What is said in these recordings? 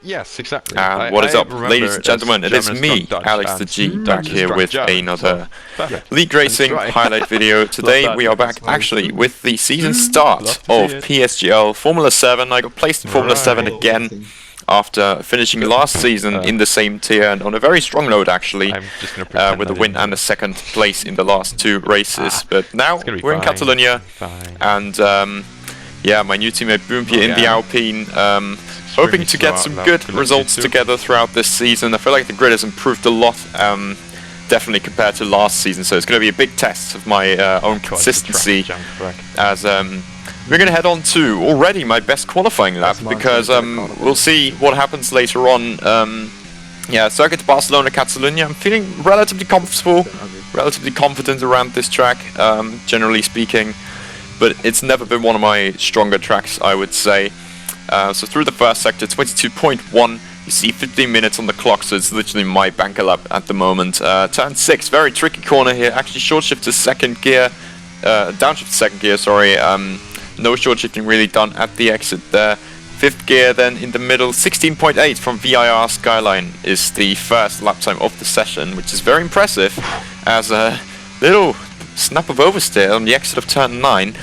Yes, exactly. And what is up, ladies and gentlemen? It is German me, struck Dutch Alex and the G, Dutch back is here struck with German, another so League Racing right. highlight video. Today that. we are back actually with the season start Love to of see it. PSGL Formula 7. I got placed in Formula 7 again after finishing last season in the same tier and on a very strong note actually, I'm just gonna pretend with a I win didn't and a second place in the last two races. But now It's gonna be we're in fine. Catalonia, Fine. and yeah, my new teammate Boompy in the Alpine, hoping to get some good results together throughout this season. I feel like the grid has improved a lot, definitely compared to last season, so it's going to be a big test of my own consistency, as we're going to head on to already my best qualifying lap, because we'll see what happens later on. Yeah, Circuit Barcelona Catalunya, I'm feeling relatively comfortable, relatively confident around this track, generally speaking. But it's never been one of my stronger tracks, I would say. So through the first sector, 22.1, you see 15 minutes on the clock, so it's literally my banker lap at the moment. Turn 6, very tricky corner here, actually short shift to second gear, downshift to second gear, sorry. No short shifting really done at the exit there. Fifth gear then in the middle, 16.8 from VIR Skyline is the first lap time of the session, which is very impressive, as a little snap of oversteer on the exit of turn 9.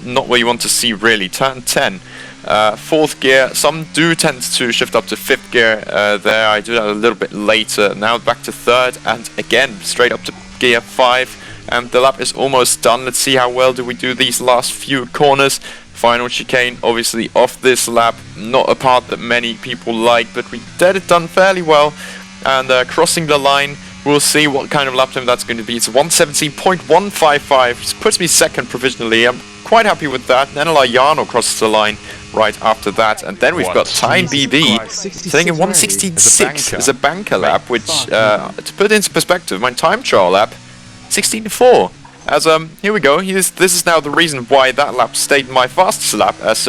Not what you want to see really. Turn 10, fourth gear. Some do tend to shift up to fifth gear there. I do that a little bit later. Now back to third, and again straight up to gear 5, and the lap is almost done. Let's see how well do we do these last few corners. Final chicane obviously off this lap, not a part that many people like, but we did it done fairly well. And crossing the line, we'll see what kind of lap time that's going to be. It's 117.155, which puts me second provisionally. I'm quite happy with that. Nenela Jarno crosses the line right after that. And then we've got Time BB sitting in 116.6 as a banker lap, which, to put into perspective, my time trial lap, 16.4. As, here we go. This is now the reason why that lap stayed my fastest lap, as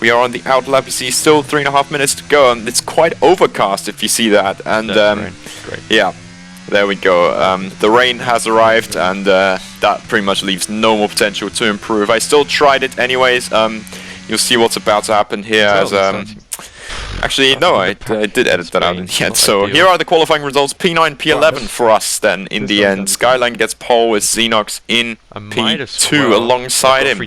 we are on the out lap. You see still 3.5 minutes to go, and it's quite overcast if you see that. And, yeah. There we go, the rain has arrived, and that pretty much leaves no more potential to improve. I still tried it anyways. You'll see what's about to happen here, as actually no, I did edit that out in the end. So here are the qualifying results. P9, P11 for us then in the end. Skyline gets pole with Xenox in P2 alongside him.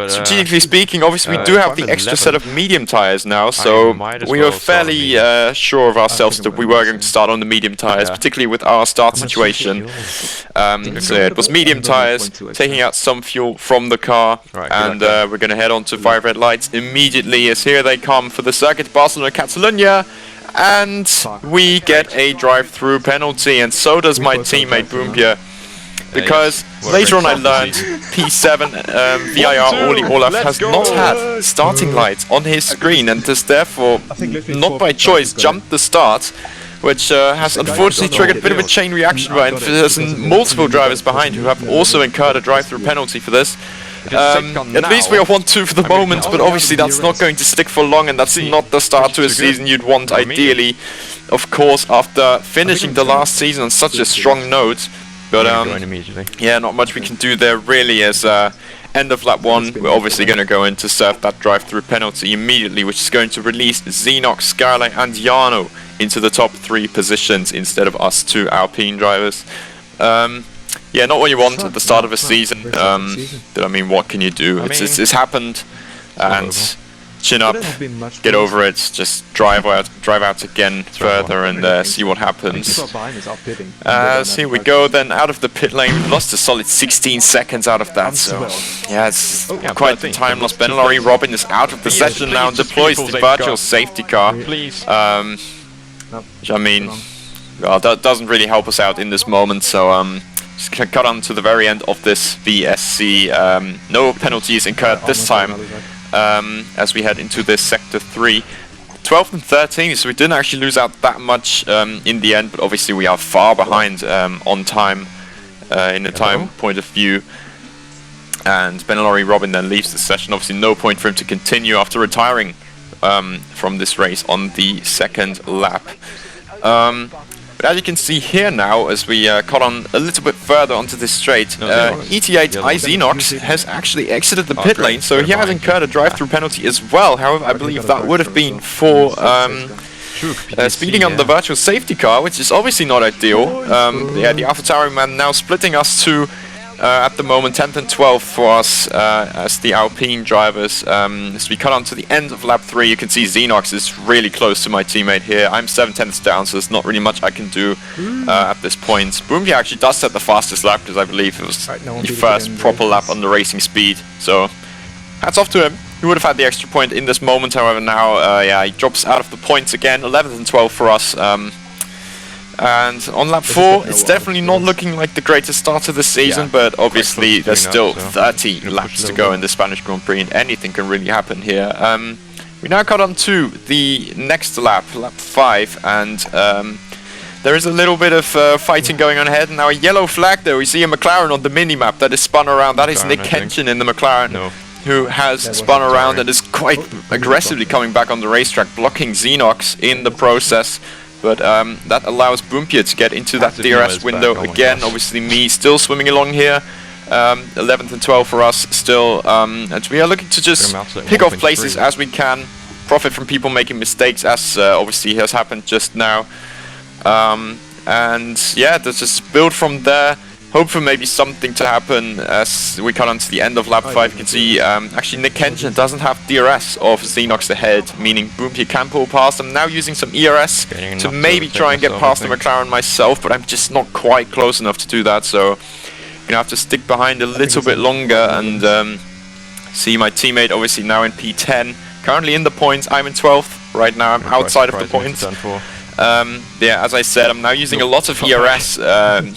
Strategically speaking, obviously we do have the extra set of medium tires now, so we were fairly sure of ourselves that we were going to start on the medium tires, particularly with our start situation. So it was medium tires, taking out some fuel from the car, and we're going to head on to 5 red lights immediately, as here they come for the Circuit Barcelona Catalunya, and we get a drive-through penalty, and so does my teammate Boompia, because later on I learned P7 VIR Oli Olaf has not had starting lights on his screen, and has therefore, not by choice, jumped the start, which has unfortunately triggered a bit of a chain reaction, and there's multiple drivers behind who have also incurred a drive-through penalty for this. At least we are 1-2 for the moment, but obviously that's not going to stick for long, and that's not the start to a season you'd want ideally, of course, after finishing the last season on such a strong note. But yeah, not much we can do there really, as end of lap 1, we're obviously going to go in to serve that drive-through penalty immediately, which is going to release Xenox, Skyline and Jarno into the top 3 positions instead of us 2 Alpine drivers. Yeah, not what you want at the start of a season, but I mean, what can you do? It's happened, and chin up, get over it, just drive out again further and see what happens. So here we go then, out of the pit lane. We lost a solid 16 seconds out of that, so yeah, it's quite the time lost. Benelari Robin is out of the session now and deploys the virtual safety car, which I mean, well, that doesn't really help us out in this moment, so just gonna cut on to the very end of this VSC. No penalties incurred this time, as we head into this sector 3. 12th and 13th, so we didn't actually lose out that much in the end, but obviously we are far behind on time, in a time point of view. And Benelari Robin then leaves the session. Obviously no point for him to continue after retiring from this race on the second lap. But as you can see here now, as we cut on a little bit further onto this straight, ET8 iXenox has actually exited the pit lane, so he has incurred a drive-through penalty as well. However, I believe that would have been for speeding on the virtual safety car, which is obviously not ideal. Yeah, the AlphaTauri man now splitting us to, at the moment, 10th and 12th for us as the Alpine drivers. As we cut on to the end of lap 3, you can see Xenox is really close to my teammate here. I'm 7/10ths down, so there's not really much I can do at this point. Boompy actually does set the fastest lap, because I believe it was the first proper lap on the racing speed. So, hats off to him. He would have had the extra point in this moment, however now, yeah, he drops out of the points again. 11th and 12th for us. And on lap 4, it's definitely not looking like the greatest start to the season, but obviously there's still 30 laps to go in the Spanish Grand Prix, and anything can really happen here. We now cut on to the next lap, lap 5, and there is a little bit of fighting going on ahead. Now a yellow flag there, we see a McLaren on the mini-map that is spun around. That is Nick Kenshin in the McLaren, who has spun around and is quite aggressively coming back on the racetrack, blocking Xenox in the process. But that allows Boompia to get into that DRS window again. Obviously me still swimming along here. 11th and 12th for us still. And we are looking to just pick off places as we can. Profit from people making mistakes, as obviously has happened just now. And yeah, let's just build from there. Hope for maybe something to happen as we cut on to the end of lap 5. You can see actually Nick Kenshin doesn't have DRS of Xenox ahead, meaning Boompia can pull past. I'm now using some ERS to maybe try and get past the McLaren myself, but I'm just not quite close enough to do that, so I'm gonna have to stick behind a little bit longer and see my teammate obviously now in P10, currently in the points. I'm in 12th right now. I'm outside of the points. Yeah, as I said, I'm now using a lot of ERS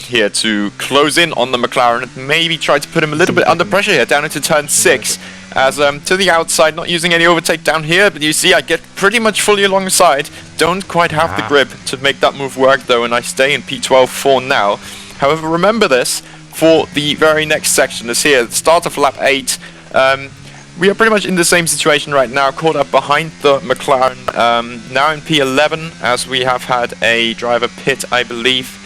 here to close in on the McLaren and maybe try to put him a little bit under pressure here, down into turn 6. As to the outside, not using any overtake down here, but you see I get pretty much fully alongside. Don't quite have the grip to make that move work though, and I stay in P12 for now. However, remember this for the very next section is here, the start of lap 8. We are pretty much in the same situation right now, caught up behind the McLaren, now in P11, as we have had a driver pit, I believe.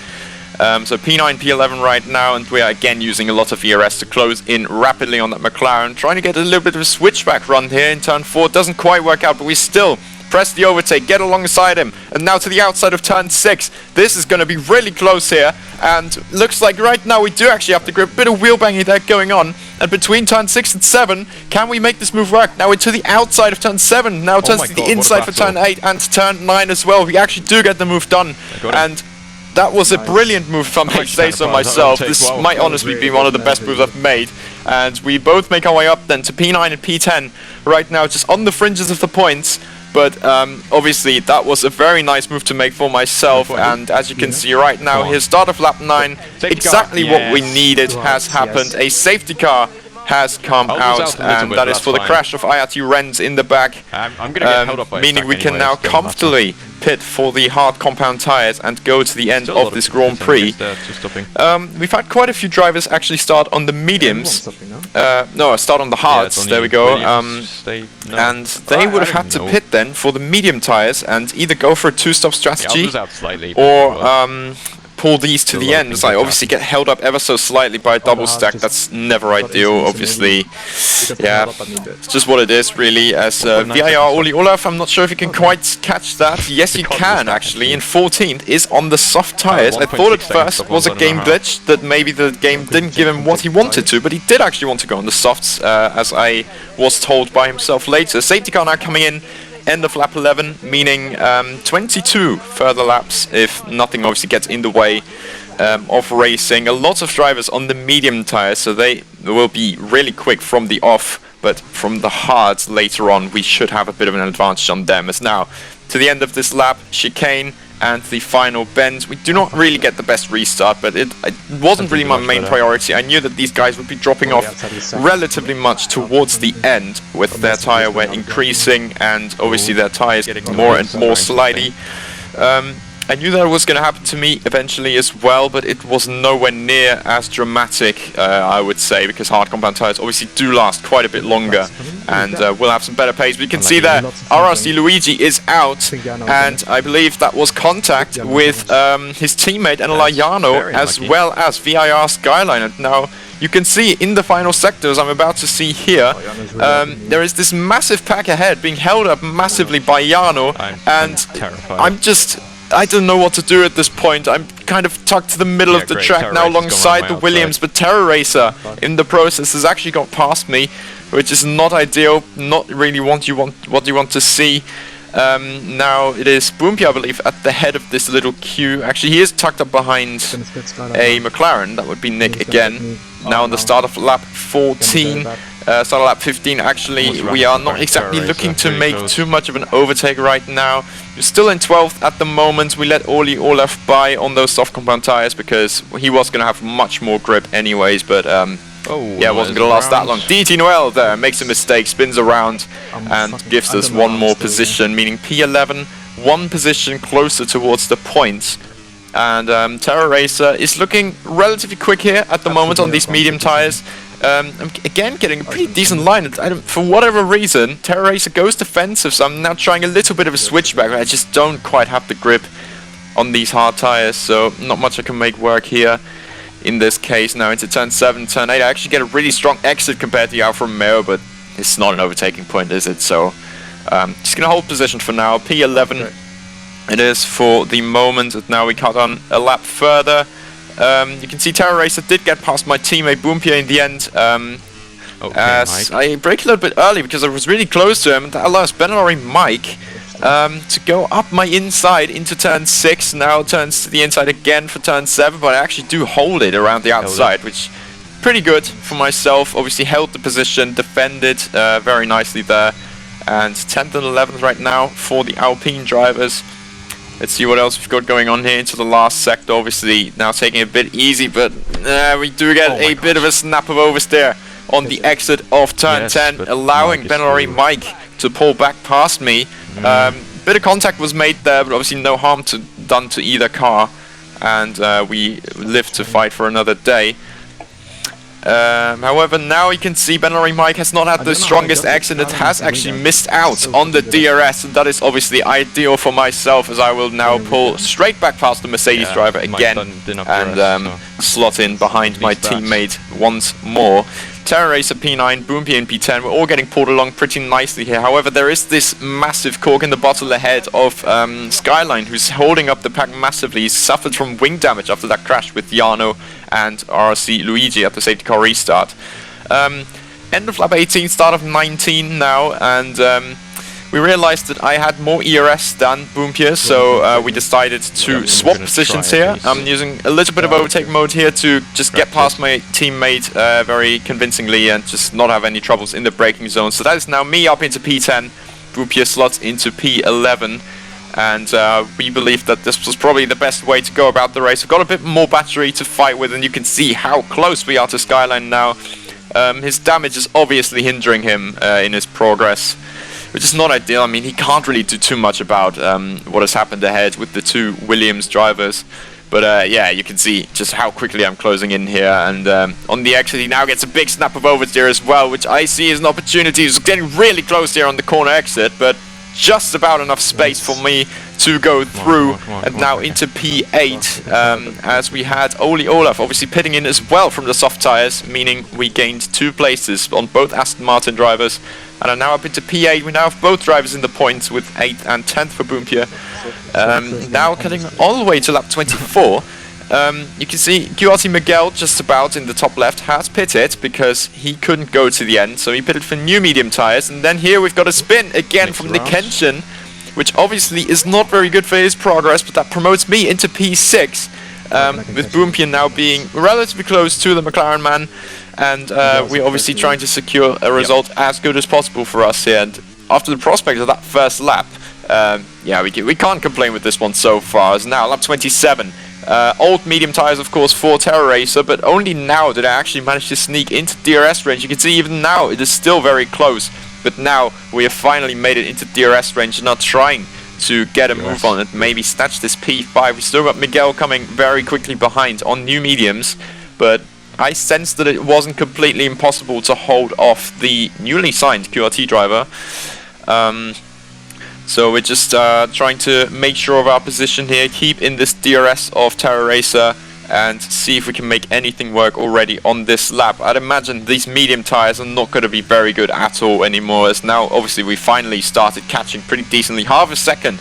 So P9, P11 right now, and we are again using a lot of ERS to close in rapidly on that McLaren. Trying to get a little bit of a switchback run here in turn 4. Doesn't quite work out, but we still press the overtake, get alongside him, and now to the outside of turn 6. This is going to be really close here, and looks like right now we do actually have the grip. Bit of wheel banging there going on, and between turn 6 and 7, can we make this move work? Now we're to the outside of turn 7, now turns to the inside for turn 8 and turn 9 as well. We actually do get the move done, and that was a brilliant move if I may say so myself. This might honestly be one of the best moves I've made. And we both make our way up then to P9 and P10 right now, just on the fringes of the points. But obviously that was a very nice move to make for myself, and as you can see right now here, start of lap 9, exactly what we needed has happened. A safety car has come out, and that is for the crash of Ayati Renz in the back, meaning we can now comfortably pit for the hard compound tires and go to the end of this Grand Prix. We've had quite a few drivers actually start on the mediums, no, start on the hards, there we go, and they would have had to pit then for the medium tires and either go for a two-stop strategy or pull these to the end. I obviously get held up ever so slightly by a double stack. That's never ideal, obviously. Yeah, it's just what it is, really. As VIR Oli Olaf, I'm not sure if you can quite catch that. Yes, you can, actually. In 14th is on the soft tires. I thought at first it was a game glitch, that maybe the game didn't give him what he wanted to, but he did actually want to go on the softs, as I was told by himself later. Safety car now coming in. End of lap 11, meaning 22 further laps if nothing obviously gets in the way of racing. A lot of drivers on the medium tires, so they will be really quick from the off, but from the hards later on we should have a bit of an advantage on them. As now to the end of this lap, chicane and the final bend. We do not really get the best restart, but it wasn't really my main priority. I knew that these guys would be dropping off relatively much towards the end with their tire wear increasing, and obviously their tires getting more and more slidey. I knew that was going to happen to me eventually as well, but it was nowhere near as dramatic, I would say, because hard compound tires obviously do last quite a bit longer, and we'll have some better pace. But you can see there, RRC Luigi is out, and I believe that was contact with his teammate Eneliano, as well as VIR Skyline. And now you can see in the final sectors I'm about to see here, there is this massive pack ahead being held up massively by Jano, and I don't know what to do at this point. I'm kind of tucked to the middle of the track now alongside the Williams, but Terror Racer in the process has actually got past me, which is not ideal, not really what you want to see. Now it is Boompy, I believe, at the head of this little queue. Actually, he is tucked up behind a McLaren. That would be Nick again. Now on the start of lap 14. Start of lap 15, actually, we are not exactly looking to make too much of an overtake right now. We're still in 12th at the moment. We let Oli Olaf by on those soft compound tires because he was going to have much more grip anyways, but yeah, it wasn't going to last that long. DT Noel there makes a mistake, spins around and gives us one more position, meaning P11, one position closer towards the points. And Terror Racer is looking relatively quick here at the moment on these medium tires. I'm again getting a pretty decent line. For whatever reason, Terror Racer goes defensive, so I'm now trying a little bit of a switchback. I just don't quite have the grip on these hard tires, so not much I can make work here. In this case, now into turn 7, turn 8, I actually get a really strong exit compared to Alfa Romeo, but it's not an overtaking point, is it? So, just gonna hold position for now. P11 it is for the moment, and now we cut on a lap further. You can see Terror Racer did get past my teammate Boompia in the end, as I brake a little bit early because I was really close to him, and that allows Benelori Mike to go up my inside into turn 6, now turns to the inside again for turn 7, but I actually do hold it around the outside, which is pretty good for myself. Obviously held the position, defended very nicely there, and 10th and 11th right now for the Alpine drivers. Let's see what else we've got going on here into the last sector. Obviously now taking it a bit easy, but we do get a bit of a snap of oversteer on the exit of turn 10, allowing Benelori Mike to pull back past me. Bit of contact was made there, but obviously no harm done to either car, and we live to fight for another day. However, now you can see Benelori Mike has not had the strongest exit. It has actually missed out on the DRS, and that is obviously ideal for myself, as I will now pull straight back past the Mercedes driver again and slot in behind my teammate once more. Terror Racer P9, Boompy in P10, we're all getting pulled along pretty nicely here. However, there is this massive cork in the bottle ahead of Skyline, who's holding up the pack massively. He's suffered from wing damage after that crash with Jano and RRC Luigi at the safety car restart. End of lap 18, start of 19 now, and we realized that I had more ERS than Boompia, so we decided to swap positions here. I'm using a little bit of overtake mode here to just get past my teammate very convincingly and just not have any troubles in the braking zone. So that is now me up into P10, Boompia slots into P11, and we believe that this was probably the best way to go about the race. We've got a bit more battery to fight with, and you can see how close we are to Skyline now. His damage is obviously hindering him in his progress, which is not ideal. I mean, he can't really do too much about what has happened ahead with the two Williams drivers. But yeah, you can see just how quickly I'm closing in here. And on the exit, he now gets a big snap of oversteer as well, which I see as an opportunity. He's getting really close here on the corner exit, but just about enough space for me to go through. And now into P8, as we had Oli Olaf obviously pitting in as well from the soft tires, meaning we gained 2 places on both Aston Martin drivers. And are now up into P8. We now have both drivers in the points with 8th and 10th for Boompia. Now cutting all the way to lap 24. You can see QRT Miguel just about in the top left has pitted because he couldn't go to the end. So he pitted for new medium tires. And then here we've got a spin again from Nick Kenshin, which obviously is not very good for his progress, but that promotes me into P6. With Boompia now being relatively close to the McLaren man. And we're obviously trying to secure a result as good as possible for us here. And after the prospect of that first lap, yeah, we can't complain with this one so far. As now, lap 27. Old medium tires, of course, for Terror Racer, but only now did I actually manage to sneak into DRS range. You can see even now it is still very close, but now we have finally made it into DRS range and are trying to get a move on it, maybe snatch this P5. We still got Miguel coming very quickly behind on new mediums, but I sensed that it wasn't completely impossible to hold off the newly signed QRT driver. So we're just trying to make sure of our position here, keep in this DRS of Terra Racer, and see if we can make anything work already on this lap. I'd imagine these medium tires are not going to be very good at all anymore, as now obviously we finally started catching pretty decently. Half a second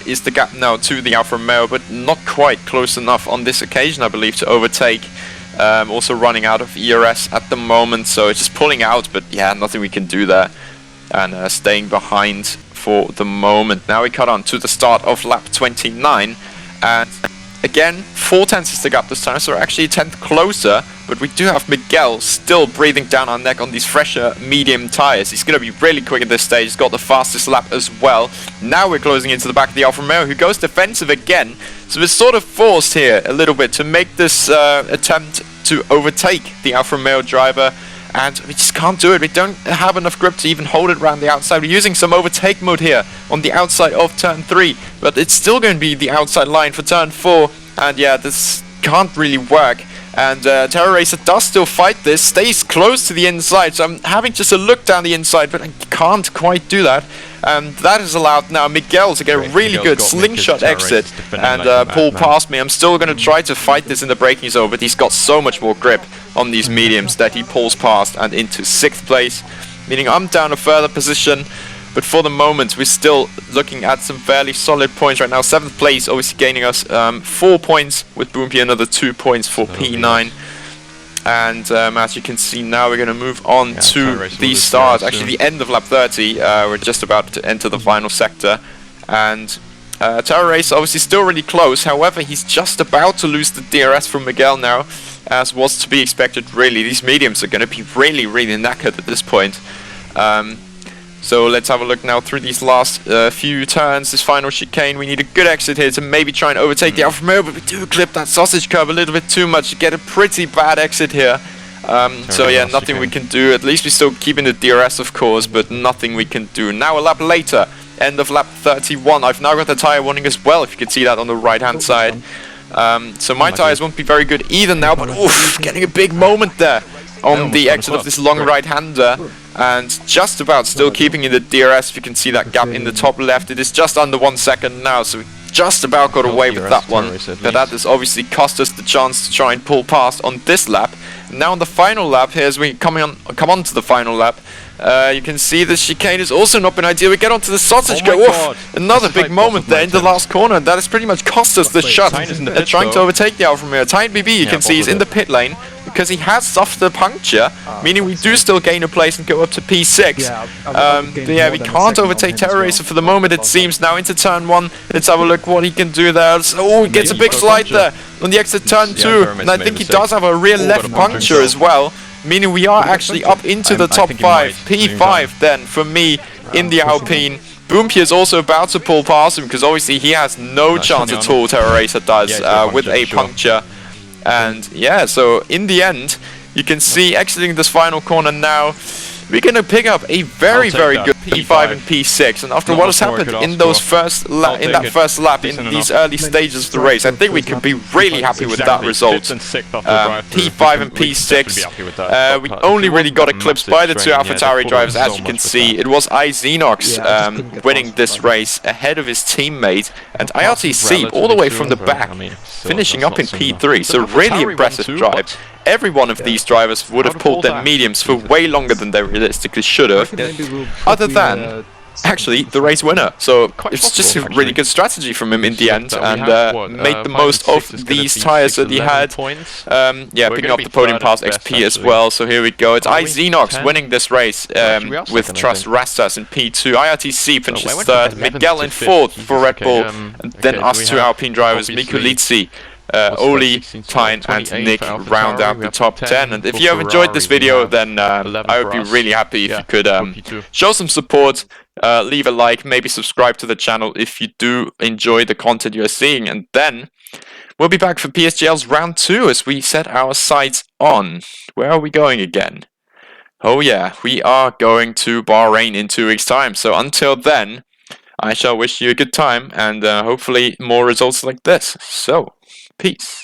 is the gap now to the Alfa Romeo, but not quite close enough on this occasion, I believe, to overtake. Also running out of ERS at the moment, so it's just pulling out, but yeah, nothing we can do there, and staying behind for the moment. Now we cut on to the start of lap 29, and again, 4/10 is the gap this time, so we're actually a tenth closer, but we do have Miguel still breathing down our neck on these fresher medium tires. He's going to be really quick at this stage. He's got the fastest lap as well. Now we're closing into the back of the Alfa Romeo, who goes defensive again, so we're sort of forced here a little bit to make this attempt to overtake the Alfa Romeo driver, and we just can't do it. We don't have enough grip to even hold it around the outside. We're using some overtake mode here on the outside of turn 3, but it's still going to be the outside line for turn 4, and yeah, this can't really work. And Terra Racer does still fight this, stays close to the inside, so I'm having just a look down the inside, but I can't quite do that. That has allowed now Miguel to get a really good slingshot exit and pull past me. I'm still going to try to fight this in the braking zone, but he's got so much more grip on these mediums that he pulls past and into 6th place, meaning I'm down a further position. But for the moment, we're still looking at some fairly solid points right now. 7th place, obviously gaining us 4 points, with Boompy another 2 points for P9. And as you can see now, we're going to move on to the start, actually the end of lap 30. We're just about to enter the final sector. And Terra Race obviously still really close. However, he's just about to lose the DRS from Miguel now, as was to be expected really. These mediums are going to be really, really knackered at this point. So let's have a look now through these last few turns. This final chicane, we need a good exit here to maybe try and overtake the Alfa Romeo, but we do clip that sausage curve a little bit too much to get a pretty bad exit here. So yeah, nothing we can do. At least we're still keeping the DRS, of course, but nothing we can do. Now a lap later, end of lap 31. I've now got the tire warning as well, if you can see that on the right-hand side. So my tires won't be very good either now, but oof, getting a big moment there on the exit of this long right-hander, and just about still keeping in the DRS. If you can see that gap in the top left, it is just under 1 second now, so we just about got away with that one, but that has obviously cost us the chance to try and pull past on this lap. Now on the final lap here, as we come on to the final lap, you can see the chicane has also not been ideal. We get onto the sausage go. Oof, another big moment there in the last corner, and that has pretty much cost us the shot at trying to overtake the Alfa Romeo. Tyne BB, you can see, is in the pit lane because he has suffered a puncture, meaning we do still gain a place and go up to P6. But yeah, we can't overtake Terra Racer for the moment, it seems. Now into turn 1, let's have a look what he can do there. Oh, he gets a big slide there on the exit turn 2, and I think he does have a rear left puncture as well, meaning we are actually up into the top 5. P5 then for me in the Alpine. Boompy is also about to pull past him because obviously he has no chance at all, Terra Racer does, with a puncture. And yeah, so in the end, you can see exiting this final corner now, we're going to pick up a very, very good P5 and P6. And after what has happened in those first lap, in these early stages of the race, I think we can be really happy with that result. P5 and P6. We only really got eclipsed by the two AlphaTauri drivers, as you can see. It was iXenox winning this race ahead of his teammate, and IRTC all the way from the back, finishing up in P3. So really impressive drive. Every one of these drivers would have pulled their mediums for way longer than they realistically should have, other than actually the race winner. So it's just a really good strategy from him in the end, and made the most of these tires that he had. Yeah, picking up the podium pass XP as well. So here we go. It's iXenox winning this race with Trust Rastas in P2. IRTC finishes 3rd, Miguel in 4th for Red Bull, and then us two Alpine drivers, Mikulizzi, Oli, Tyne and Nick round out the top 10. And if you have enjoyed this video, then I would be really happy if you could show some support, leave a like, maybe subscribe to the channel if you do enjoy the content you're seeing, and then we'll be back for PSGL's round 2 as we set our sights on. Where are we going again? Oh yeah, we are going to Bahrain in 2 weeks' time. So until then, I shall wish you a good time and hopefully more results like this. So, peace.